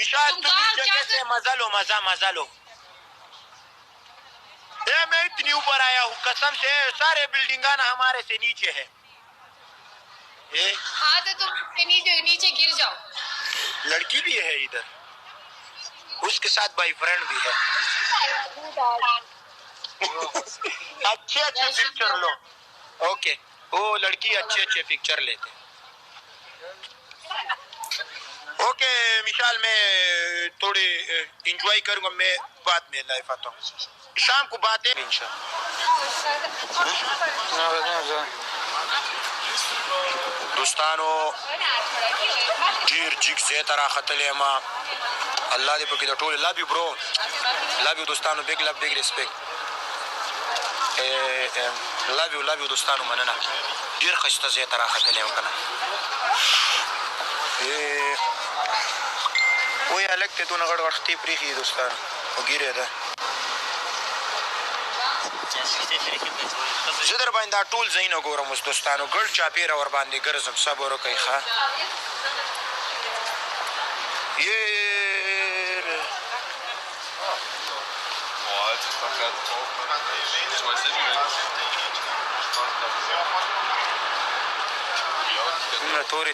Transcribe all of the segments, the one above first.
विशाल तुम इस जगह से मजा लो, मजा लो। मैं इतनी ऊपर आया हूँ, कसम से सारे बिल्डिंगाना हमारे से नीचे है। हाँ तो तुम नीचे गिर जाओ। लड़की भी है इधर, उसके साथ बॉयफ्रेंड भी है। अच्छे पिक्चर लो। ओके, वो लड़की अच्छे पिक्चर लेते। ओके विशाल, मैं थोड़ी इंजॉय करूंगा, मैं बाद में लाइव आता हूँ, शाम को बात है इंशाल्लाह। دوستانو ډیر جګ ځای ته راختلی ما، الله دې پکې د ټولو لو یو برو، لو یو دوستانو، بیگ لو بیگ ریسپیکټ، لو یو دوستانو، مننه. ډیر ښایسته ځای ته راختلی یم که نه. وایي هلک ته دونه غټ خښتې پرېښي دي دوستانو، خو ګیره ده. زه در باندې دا ټول ځایونه ګورم اوس دوستانو، ګډ چاپېره ورباندې ګرځم. صبر وکئ ښه.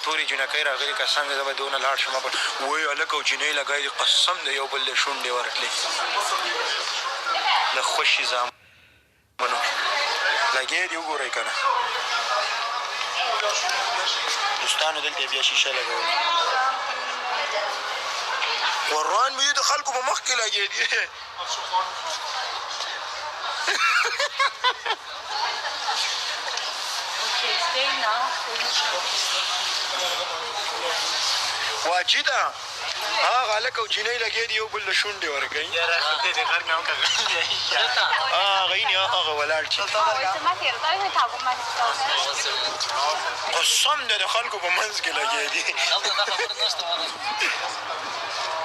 تورې جنکۍ راغلي، قسم دی زه به دونه لاړ شم. وایي هلک او جنۍ لګی دي، قسم دی یو بل دی شونډې ورکړي د خوشي زامنو لګی دي. وګورئ که نه دوستانو، دلته بیا شیشه لګوي. قرآن مې د خلکو په مخ کې لګی دي. واجده هغه هلک او جینۍ لګی دي، یو بل له شونډې ورکوي. هغه یې هغه ولاړ چې قسم دی د خلکو په منځ کې لګی دي.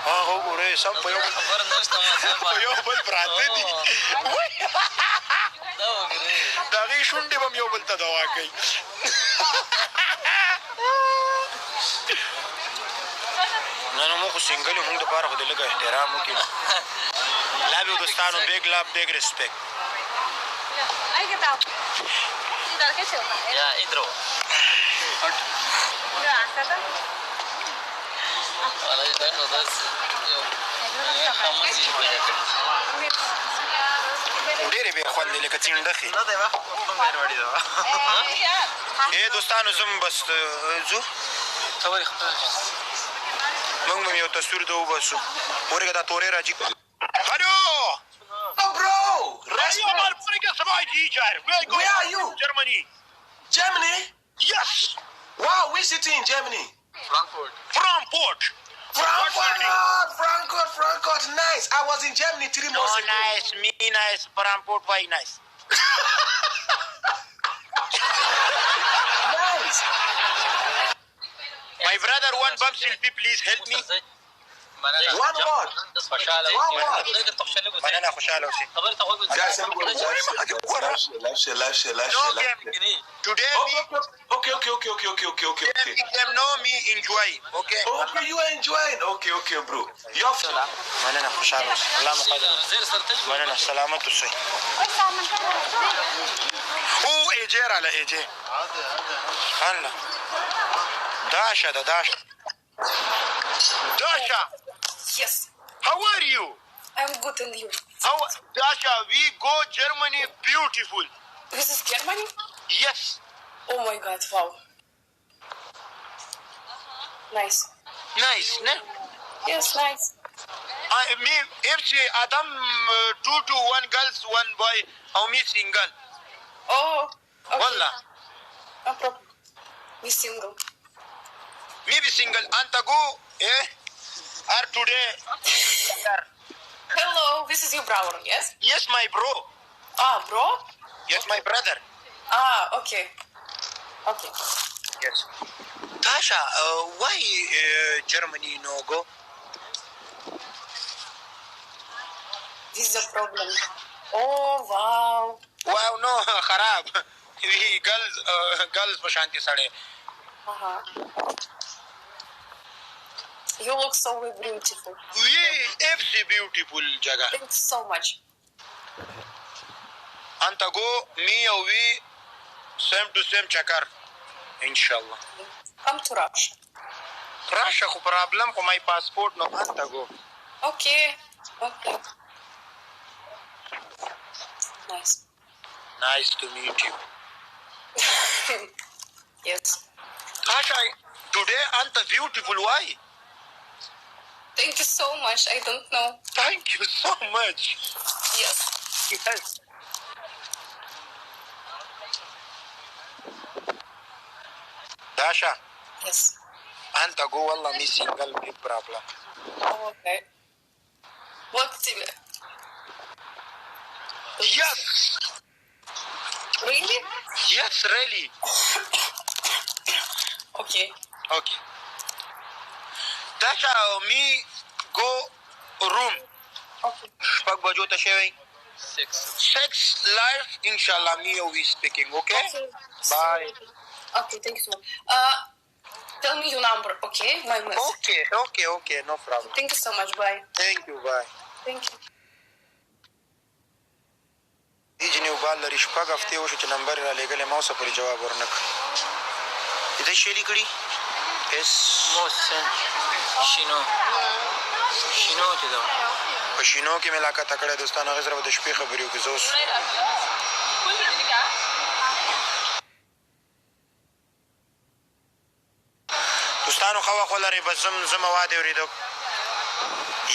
هغه وګورئ سم په یو بل پراته دي. د هغې شونډې به م یو بل ته دوا کوي. نه نو موږ خو سینګل یو، موږ دپاره خو د لږ احترام وکړي. لو یو دوستانو، بیگ لو بیگ ریسپیکټ. ډېرې بې خوندې لکه څینډخې. دوستانو زه بس ځو، موږ به یو تصویر ته وباسو. ورېږه دا تورې را جګ. الو bro, where are you? Germany? Yes. Wow, which city in Germany? Frankfurt. Frankfurt. Nice. I was in Germany 3 months ago. Nice, me nice. Frankfurt, why nice? Nice. My brother, one bump selfie, please help me. One word. مننه، خوشحاله اوسئ. Guys, everybody, live share. Today me Okay. them know me enjoy. Okay, You are enjoying. Okay, bro. You have to. مننه، خوشحاله اوسئ. الله مو قدر. مننه، سلامت اوسئ. او ایجې راله ایجې. الله داشا. Yes, How are you? I'm good and you? Dasha, we go Germany, beautiful. This is Germany? Yes. Oh my god, wow. Nice. Nice, ne? Yes, nice. Me, if she Adam 2 to 1 girls, 1 boy, how me single? Oh, okay. Wallah. No problem. Be single. Me be single. Anta go, Are today? Hello, this is your brother, yes? Yes, my bro. Bro? Yes, my brother. Okay. Yes. Dasha, why Germany no go? This is a problem. Oh, wow. Wow, no, kharab. We girls په شانتي سړی. You look so beautiful. FC beautiful جگہ. Thanks so much. انت go me او we same to same چکر انشاءالله. Come to Russia. راشه خو پرابلم خو my passport نو انت go. Okay. Nice. Nice to meet you. Yes. Asha, today انت beautiful why? Thank you so much. I don't know. Thank you so much. Yes. Yes. Dasha, Yes. أنت go والله me single big problem. Oh, okay. Вот тебе. Yes. Really? Yes, really. Okay. Okay. Dasha, me go room. Okay. شپږ بجو ته شوی. 6 live inshallah me or we speaking, okay? Bye. Okay, thank you so much. Tell me your number, okay? My message. Okay, no problem. Thank you so much. Bye. Thank you, bye. Thank you. ایجنی وبال لري شپږ هفتې وشو چې نمبر یې رالېږلی ما اوسه پورې جواب ورنکړ. دې شی لیکړي اس موسن شینو ته ده په شینو کې مې لاکته کړی دوستان. هغې سره به د شپې خبرې وکړو. زه اوس دوستانو ښه وخت ولرئ. بس زه مواد یې اورېدو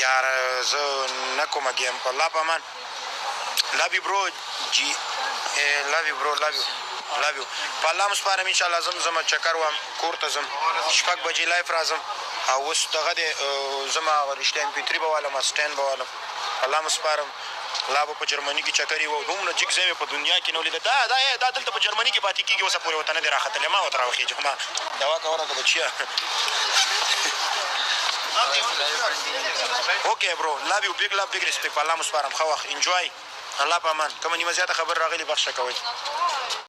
یاره زه نه کومه ګیم په الله په امان. love you bro جی love you bro love you په الله مسپارم انشاءالله. زم چکر وم کور ته ځم 6 بجې لایف راځم او اوس دغه دی زما رښتیا MP3 به والم سټینډ به والم په الله مسپارم. لا به په جرمني کې چکر یې و دومره جګ ځای مې په دنیا کې نه ولیده. دا دلته په جرمني کې پاتې کېږي اوسه پورې ورته نه دی راختلی. ما ورته راوخېږم ما دوا کوه راته بچیه. اوکې برو love you big love big respect په الله مسپارم. ښه وخت انجوای. الله په امان. کومه نیمه زیاته خبر راغلي بخښه کوئ.